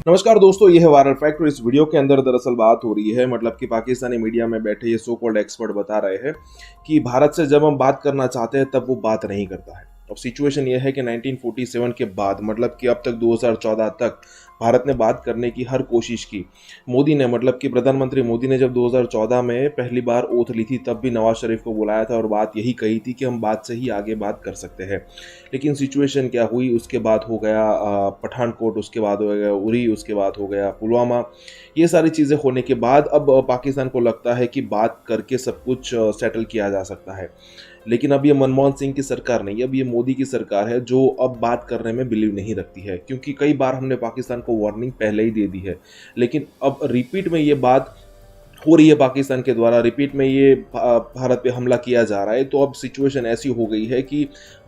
नमस्कार दोस्तों, ये है वायरल फैक्ट और इस वीडियो के अंदर दरअसल बात हो रही है मतलब कि पाकिस्तानी मीडिया में बैठे ये सो कॉल्ड एक्सपर्ट बता रहे हैं कि भारत से जब हम बात करना चाहते हैं तब वो बात नहीं करता है। अब सिचुएशन ये है कि 1947 के बाद मतलब कि अब तक 2014 तक भारत ने बात करने की हर कोशिश की। मोदी ने मतलब कि प्रधानमंत्री मोदी ने जब 2014 में पहली बार ओथ ली थी तब भी नवाज शरीफ को बुलाया था और बात यही कही थी कि हम बात से ही आगे बात कर सकते हैं। लेकिन सिचुएशन क्या हुई, उसके बाद हो गया पठानकोट, उसके बाद हो गया उरी, उसके बाद हो गया पुलवामा। ये सारी चीज़ें होने के बाद अब पाकिस्तान को लगता है कि बात करके सब कुछ सेटल किया जा सकता है। लेकिन अब ये मनमोहन सिंह की सरकार नहीं, अब ये मोदी की सरकार है जो अब बात करने में बिलीव नहीं रखती है, क्योंकि कई बार हमने पाकिस्तान को वार्निंग पहले ही दे दी है। लेकिन अब रिपीट में ये बात हो रही है, पाकिस्तान के द्वारा रिपीट में ये भारत पे हमला किया जा रहा है। तो अब सिचुएशन ऐसी हो गई है कि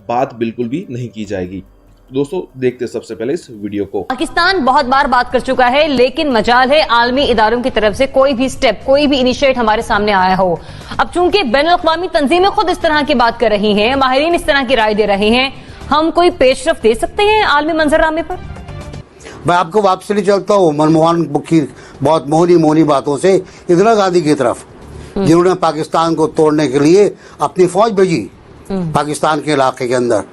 बात बिल्कुल भी नहीं की जाएगी। दोस्तों देखते सबसे पहले इस वीडियो को। पाकिस्तान बहुत बार बात कर चुका है, लेकिन मजाल है आलमी इदारों की तरफ से कोई भी स्टेप, कोई भी इनिशिएट हमारे सामने आया हो। अब चूंकि बैनुल-अक़वामी तंजीमें खुद इस तरह की बात कर रही हैं, माहिरीन इस तरह की राय दे रहे हैं, हम कोई पेशरफ दे सकते हैं आलमी मंजरनामे पर? मैं आपको वापस ले चलता हूँ मनमोहन की बहुत मोहनी बातों से इंदिरा गांधी की तरफ, जिन्होंने पाकिस्तान को तोड़ने के लिए अपनी फौज भेजी पाकिस्तान के इलाके के अंदर।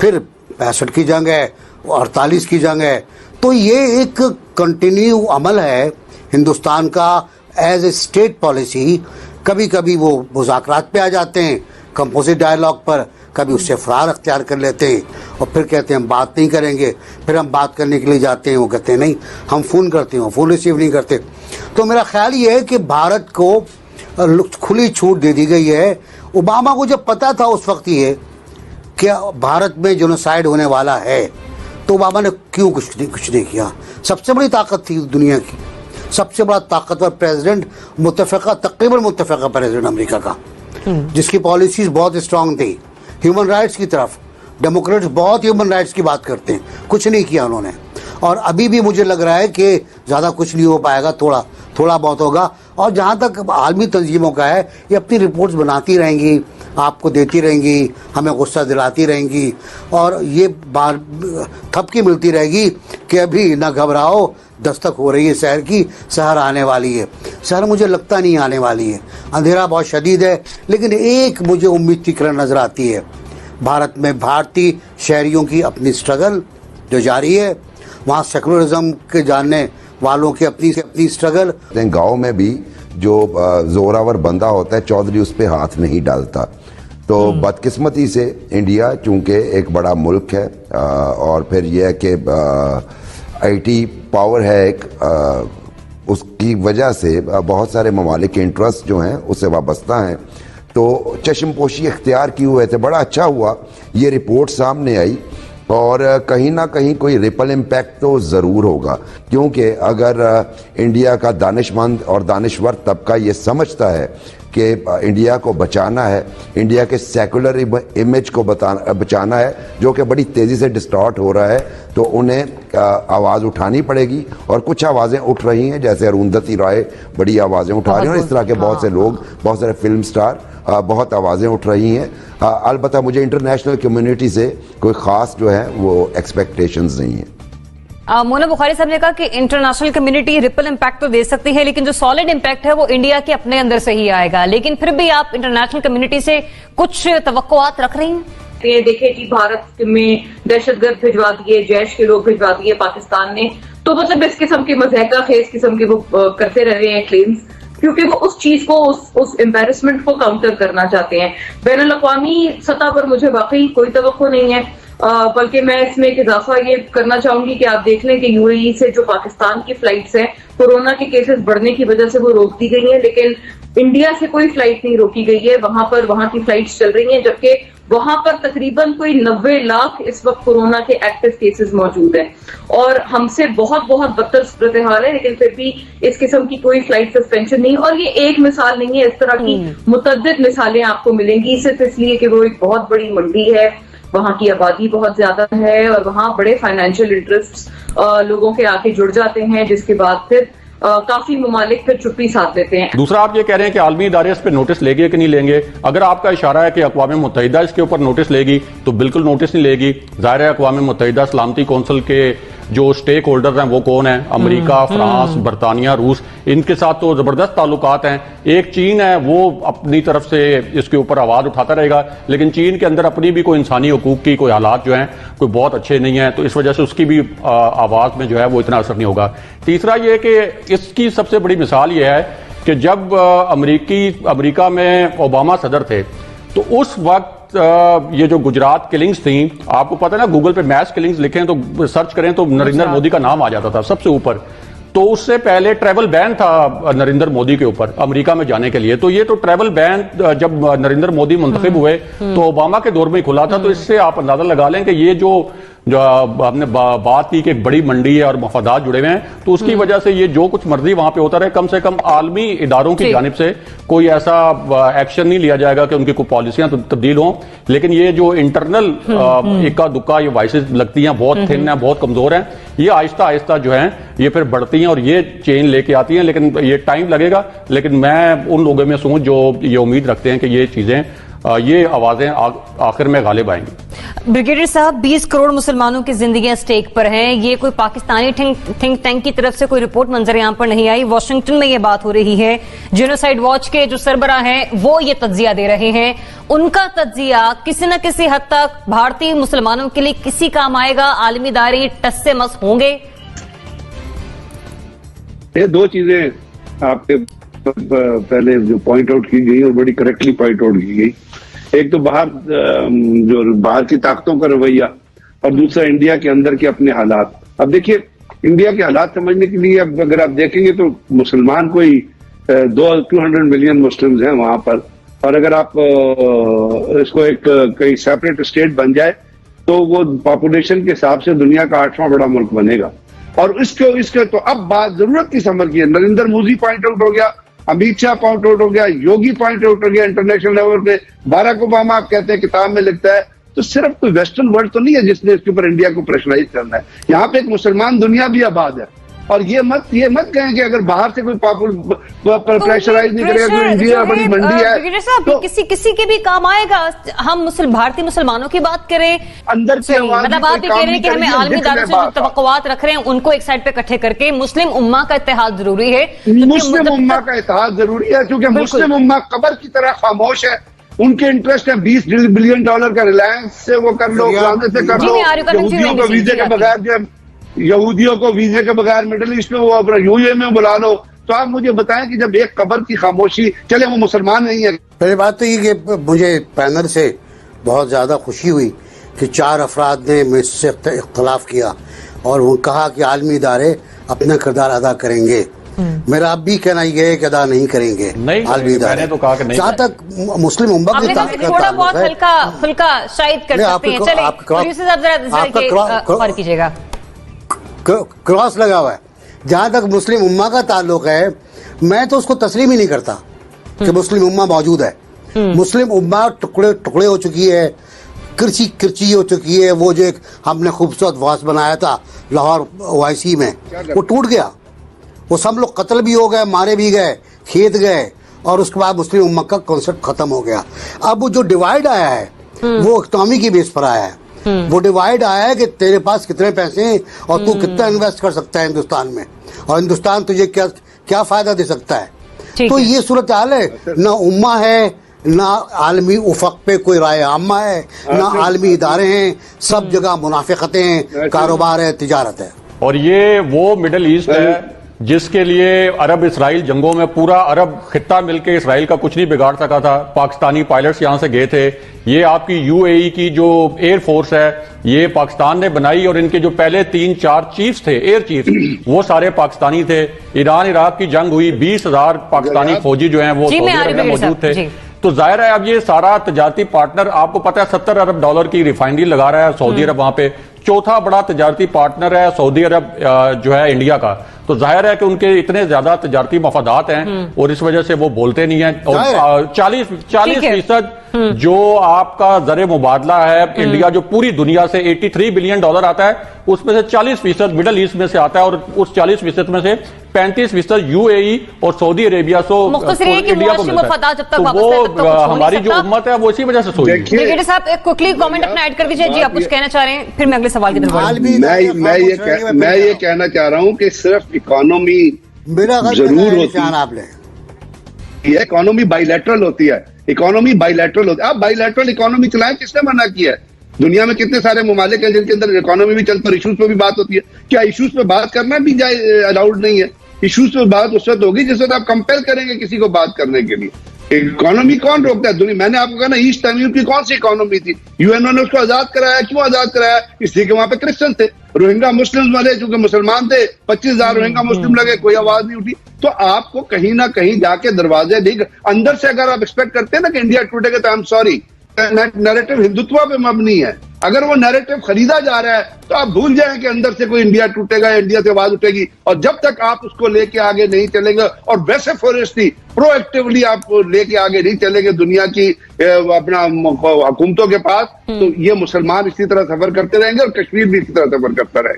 फिर 65 की जंग है, 48 की जंग है। तो ये एक कंटिन्यू अमल है हिंदुस्तान का एज ए स्टेट पॉलिसी। कभी कभी वो मुज़ाकरात पे आ जाते हैं, कंपोजिट डायलॉग पर, कभी उससे फरार अख्तियार कर लेते हैं और फिर कहते हैं हम बात नहीं करेंगे। फिर हम बात करने के लिए जाते हैं, वो कहते हैं नहीं हम फ़ोन करते हैं, फ़ोन रिसीव नहीं करते। तो मेरा ख्याल ये है कि भारत को खुली छूट दे दी गई है। ओबामा को जब पता था उस वक्त ये कि भारत में जेनोसाइड होने वाला है, तो ओबामा ने क्यों कुछ नहीं किया। सबसे बड़ी ताकत थी दुनिया की, सबसे बड़ा ताकतवर प्रेसिडेंट, तकरीबन मुत्तफ़िक़ा प्रेसिडेंट अमेरिका का, जिसकी पॉलिसीज़ बहुत स्ट्रांग थी ह्यूमन राइट्स की तरफ। डेमोक्रेट्स बहुत ह्यूमन राइट्स की बात करते हैं, कुछ नहीं किया उन्होंने। और अभी भी मुझे लग रहा है कि ज़्यादा कुछ नहीं हो पाएगा, थोड़ा बहुत होगा। और जहाँ तक आलमी तंजीमों का है, ये अपनी रिपोर्ट्स बनाती रहेंगी, आपको देती रहेंगी, हमें गुस्सा दिलाती रहेंगी और ये बार थपकी मिलती रहेगी कि अभी ना घबराओ, दस्तक हो रही है शहर की, शहर आने वाली है। शहर मुझे लगता नहीं आने वाली है, अंधेरा बहुत शदीद है। लेकिन एक मुझे उम्मीद की किरण नज़र आती है, भारत में भारतीय शहरियों की अपनी स्ट्रगल जो जारी है, वहाँ सेकुलरिज्म के जानने वालों की अपनी स्ट्रगल। गाँव में भी जो जोरावर बंदा होता है, चौधरी उस पर हाथ नहीं डालता। तो बदकिस्मती से इंडिया चूंकि एक बड़ा मुल्क है और फिर यह है कि आईटी पावर है एक, उसकी वजह से बहुत सारे ममालिक के इंटरेस्ट जो हैं उससे वाबस्ता हैं। तो चश्मपोशी इख्तियार किए हुए थे। बड़ा अच्छा हुआ ये रिपोर्ट सामने आई और कहीं ना कहीं कोई रिपल इम्पैक्ट तो ज़रूर होगा, क्योंकि अगर इंडिया का दानिशमंद और दानिश्वर तबका ये समझता है कि इंडिया को बचाना है, इंडिया के सेकुलर इमेज को बचाना है जो कि बड़ी तेज़ी से डिस्टॉर्ट हो रहा है, तो उन्हें आवाज़ उठानी पड़ेगी। और कुछ आवाज़ें उठ रही हैं, जैसे अरुंधति राय बड़ी आवाज़ें उठा रही हैं और इस तरह के बहुत से लोग, बहुत सारे फिल्म स्टार बहुत आवाज़ें उठ रही हैं। अलबत्ता मुझे इंटरनेशनल कम्युनिटी से कोई ख़ास जो है वो एक्सपेक्टेशंस नहीं है। मोना बुखारी साहब ने कहा कि इंटरनेशनल कम्युनिटी रिपल इम्पैक्ट तो दे सकती है, लेकिन जो सॉलिड इम्पैक्ट है वो इंडिया के अपने अंदर से ही आएगा। लेकिन फिर भी आप इंटरनेशनल कम्युनिटी से कुछ तवक्कुआत रख रही हैं? देखे कि भारत में दहशतगर्द भिजवा दिए, जैश के लोग भिजवा दिए पाकिस्तान ने, तो मतलब इस किस्म के मज़ाक़ा खेज किस्म के वो करते रह रहे हैं क्लेम्स, क्योंकि वो उस चीज को, उस एम्बैरेसमेंट को काउंटर करना चाहते हैं। बैनुल-अक़वामी सतह पर मुझे वाकई कोई तवक्को नहीं है, बल्कि मैं इसमें एक इजाफा ये करना चाहूंगी कि आप देख लें कि यूएई से जो पाकिस्तान की फ्लाइट्स हैं, कोरोना के केसेस बढ़ने की वजह से वो रोक दी गई हैं, लेकिन इंडिया से कोई फ्लाइट नहीं रोकी गई है। वहां की फ्लाइट्स चल रही हैं, जबकि वहां पर तकरीबन कोई 90 लाख इस वक्त कोरोना के एक्टिव केसेस मौजूद हैं और हमसे बहुत बदतर सूरत हाल है, लेकिन फिर भी इस किस्म की कोई फ्लाइट सस्पेंशन नहीं। और ये एक मिसाल नहीं है, इस तरह की मुतअद्दिद मिसालें आपको मिलेंगी, सिर्फ इसलिए कि वो एक बहुत बड़ी मंडी है, वहां की आबादी बहुत ज्यादा है और वहां बड़े फाइनेंशियल इंटरेस्ट लोगों के आके जुड़ जाते हैं, जिसके बाद फिर काफी ममालिक फिर चुप्पी साध लेते हैं। दूसरा, आप ये कह रहे हैं कि आलमी इदारे इस पे नोटिस लेंगे कि नहीं लेंगे। अगर आपका इशारा है कि अक़वाम मुत्तहिदा इसके ऊपर नोटिस लेगी, तो बिल्कुल नोटिस नहीं लेगी। ज़ाहिर है अक़वाम मुत्तहिदा सलामती कौंसिल के जो स्टेक होल्डर हैं वो कौन है, अमेरिका, फ्रांस, बरतानिया, रूस, इनके साथ तो जबरदस्त ताल्लुकात हैं। एक चीन है वो अपनी तरफ से इसके ऊपर आवाज उठाता रहेगा, लेकिन चीन के अंदर अपनी भी कोई इंसानी हकूक की कोई हालात जो हैं कोई बहुत अच्छे नहीं है, तो इस वजह से उसकी भी आवाज में जो है वो इतना असर नहीं होगा। तीसरा ये कि इसकी सबसे बड़ी मिसाल ये है कि जब अमेरिका में ओबामा सदर थे तो उस वक्त ये जो गुजरात किलिंग्स थी, आपको पता है ना, गूगल पे मैस किलिंग्स लिखें तो सर्च करें तो नरेंद्र मोदी का नाम आ जाता था सबसे ऊपर। तो उससे पहले ट्रैवल बैन था नरेंद्र मोदी के ऊपर अमेरिका में जाने के लिए। तो ये तो ट्रैवल बैन जब नरेंद्र मोदी मुंतखब हुए तो ओबामा के दौर में ही खुला था। तो इससे आप अंदाजा लगा लें कि ये जो हमने बात की कि एक बड़ी मंडी है और मफादात जुड़े हुए हैं, तो उसकी वजह से ये जो कुछ मर्जी वहां पे होता रहे, कम से कम आलमी इदारों की जानिब से कोई ऐसा एक्शन नहीं लिया जाएगा कि उनकी कोई पॉलिसियां तब्दील हों। लेकिन ये जो इंटरनल इक्का दुक्का ये वॉइसेस लगती हैं, बहुत थिन है, बहुत कमजोर हैं, ये आहिस्ता आहिस्ता जो है ये फिर बढ़ती हैं और ये चेंज लेके आती हैं। लेकिन ये टाइम लगेगा, लेकिन मैं उन लोगों में हूं जो ये उम्मीद रखते हैं कि ये चीजें, ये आवाजें आखिर में गालिब आएंगी। ब्रिगेडियर साहब, 20 करोड़ मुसलमानों की जिंदगियां स्टेक पर हैं। ये कोई पाकिस्तानी थिंक टैंक की तरफ से कोई रिपोर्ट मंजर यहां पर नहीं आई। वॉशिंगटन में ये बात हो रही है। जेनोसाइड वॉच के जो सरबराह हैं वो ये तज्जिया दे रहे हैं। उनका तज्जिया किसी न किसी हद तक भारतीय मुसलमानों के लिए किसी काम आएगा? आलमी दायरे टस से मस होंगे? ये दो चीजें आपके पहले जो पॉइंट आउट की गई और बड़ी करेक्टली पॉइंट आउट की गई, एक तो बाहर की ताकतों का रवैया और दूसरा इंडिया के अंदर के अपने हालात। अब देखिए, इंडिया के हालात समझने के लिए अब अगर आप देखेंगे तो मुसलमान कोई 200 मिलियन मुस्लिम्स हैं वहां पर, और अगर आप इसको एक कहीं सेपरेट स्टेट बन जाए तो वो पॉपुलेशन के हिसाब से दुनिया का 8वां बड़ा मुल्क बनेगा। और इसके तो अब बात जरूरत की समझ की है। नरेंद्र मोदी पॉइंट आउट हो गया, अमित शाह पॉइंट आउट हो गया, योगी पॉइंट आउट हो गया इंटरनेशनल लेवल पे, बाराक ओबामा आप कहते हैं किताब में लिखता है। तो सिर्फ कोई वेस्टर्न वर्ल्ड तो नहीं है जिसने इसके ऊपर इंडिया को प्रेशराइज करना है। यहाँ पे एक मुसलमान दुनिया भी आबाद है। और ये मत कहें कि अगर बाहर से कोई प्रेशराइज नहीं करेगा तो इंडिया बड़ी मंडी है तो किसी के भी काम आएगा। हम भारतीय मुसलमानों की बात करें, अंदर से मतलब आप ये कह रहे हैं कि हमें आलमी दायरों से जो तवक्कुआत रख रहे हैं उनको एक साइड पे इकट्ठे करके मुस्लिम उम्मा का इत्तेहाद जरूरी है। मुस्लिम उम्मा का इत्तेहाद जरूरी है क्योंकि मुस्लिम उम्मा कब्र की तरह खामोश है। उनके इंटरेस्ट है $20 बिलियन का, रिलायंस से वो कर लो, से कर लो, यहूदियों को वीजे के बगैर यहूदियों को वीजे के बगैर मिडिल ईस्ट में वो अपना यूए में बुला लो। तो आप मुझे बताएं कि जब एक कब्र की खामोशी, चले वो मुसलमान नहीं है। पहली बात तो ये कि मुझे पैनल से बहुत ज्यादा खुशी हुई कि 4 अफराद ने मुझसे इख्तलाफ किया और वो कहा कि आलमी इदारे अपना किरदार अदा करेंगे। मेरा अब भी कहना ये है कि अदा नहीं करेंगे आलमी इदारे। तो कहा कि नहीं, जहाँ तक मुस्लिम उम्मा की ताकत का ताल्लुक है, हल्का शायद कर सकते हैं। चलिए क्रॉस लगा हुआ है। जहां तक मुस्लिम उम्मा का ताल्लुक है, मैं तो उसको तस्लीम ही नहीं करता कि मुस्लिम उम्मा मौजूद है। मुस्लिम उम्मा टुकड़े टुकड़े हो चुकी है, किरची हो चुकी है। वो जो एक हमने खूबसूरत वास बनाया था लाहौर OIC में, वो टूट गया। वो सब लोग कत्ल भी हो गए, मारे भी गए, खेत गए, और उसके बाद मुस्लिम उम्मा का कॉन्सेप्ट खत्म हो गया। अब वो जो डिवाइड आया है वो इकनॉमी की बेस पर आया है। वो डिवाइड आया है कि तेरे पास कितने पैसे हैं और तू कितना इन्वेस्ट कर सकता है हिंदुस्तान में, और हिंदुस्तान तुझे क्या फायदा दे सकता है। तो ये सूरत हाल है। ना उम्मा है, ना आलमी उफक पे कोई राय आम्मा है, ना आलमी इदारे हैं। सब जगह मुनाफिकतें हैं, कारोबार है, तिजारत है। और ये वो मिडिल ईस्ट है जिसके लिए अरब इसराइल जंगों में पूरा अरब खित्ता मिलकर इसराइल का कुछ नहीं बिगाड़ सका था। पाकिस्तानी पायलट्स यहां से गए थे। ये आपकी UAE की जो एयर फोर्स है ये पाकिस्तान ने बनाई, और इनके जो पहले 3-4 चीफ्स थे, एयर चीफ, वो सारे पाकिस्तानी थे। ईरान इराक की जंग हुई, 20,000 पाकिस्तानी फौजी जो हैं वो सऊदी अरब में मौजूद थे। तो जाहिर है अब ये सारा तजारती पार्टनर, आपको पता है $70 अरब की रिफाइनरी लगा रहा है सऊदी अरब वहां पे। चौथा बड़ा तजारती पार्टनर है सऊदी अरब जो है इंडिया का। तो जाहिर है कि उनके इतने ज्यादा तजारती मफादात हैं और इस वजह से वो बोलते नहीं हैं। और 40% जो आपका ज़र मुबादला है इंडिया जो पूरी दुनिया से $83 बिलियन आता है, उसमें से 40% मिडल ईस्ट में से आता है और उस 40% में से 35% UAE और सऊदी अरेबिया इंडिया को मिलता है। तो वो हमारी जो उम्मत है वो इसी वजह से सोई। ब्रिगेडियर साहब एक क्विकली कमेंट अपना ऐड कर दीजिए जी, आप कुछ कहना चाह रहे हैं, फिर मैं अगले सवाल की तरफ बढ़ूंगा। मैं ये कहना चाह रहा हूँ कि सिर्फ इकोनॉमी जरूर होती है, ये इकोनॉमी बाइलैटरल होती है, इकोनॉमी बाइलैटरल होती है। आप बाइलैटरल इकोनॉमी चलाएं, किसने मना किया है? दुनिया में कितने सारे ममालिक हैं जिनके अंदर इकोनॉमी भी चलती है, इशूज पे भी बात होती है। क्या इशूज पे बात करना भी अलाउड नहीं है? इशूज पे बात उस वक्त होगी जिस वक्त आप कंपेल करेंगे किसी को बात करने के लिए। इकोनॉमी कौन रोकता है दुनिया? मैंने आपको कहा ना, ईस्ट तमीम की कौन सी इकोनॉमी थी? यूएनओ ने उसको आजाद कराया। क्यों आजाद कराया? इसलिए कि वहां पे क्रिश्चियन थे, रोहिंगा मुस्लिम वाले चूंकि मुसलमान थे, 25,000 रोहिंगा मुस्लिम लगे, कोई आवाज नहीं उठी। तो आपको कहीं ना कहीं जाके दरवाजे नहीं, अंदर से अगर आप एक्सपेक्ट करते हैं ना कि इंडिया टूटेगा, तो I am sorry, narrative Hindutva पे मबनी है। अगर वो नैरेटिव खरीदा जा रहा है तो आप भूल जाएं कि अंदर से कोई इंडिया टूटेगा, इंडिया से आवाज उठेगी। और जब तक आप उसको लेके आगे नहीं चलेंगे और वैसे फॉरेस्टली प्रोएक्टिवली आप लेके आगे नहीं चलेंगे दुनिया की अपना हुकूमतों के पास, तो ये मुसलमान इसी तरह सफर करते रहेंगे और कश्मीर भी इसी तरह सफर करता रहेगा।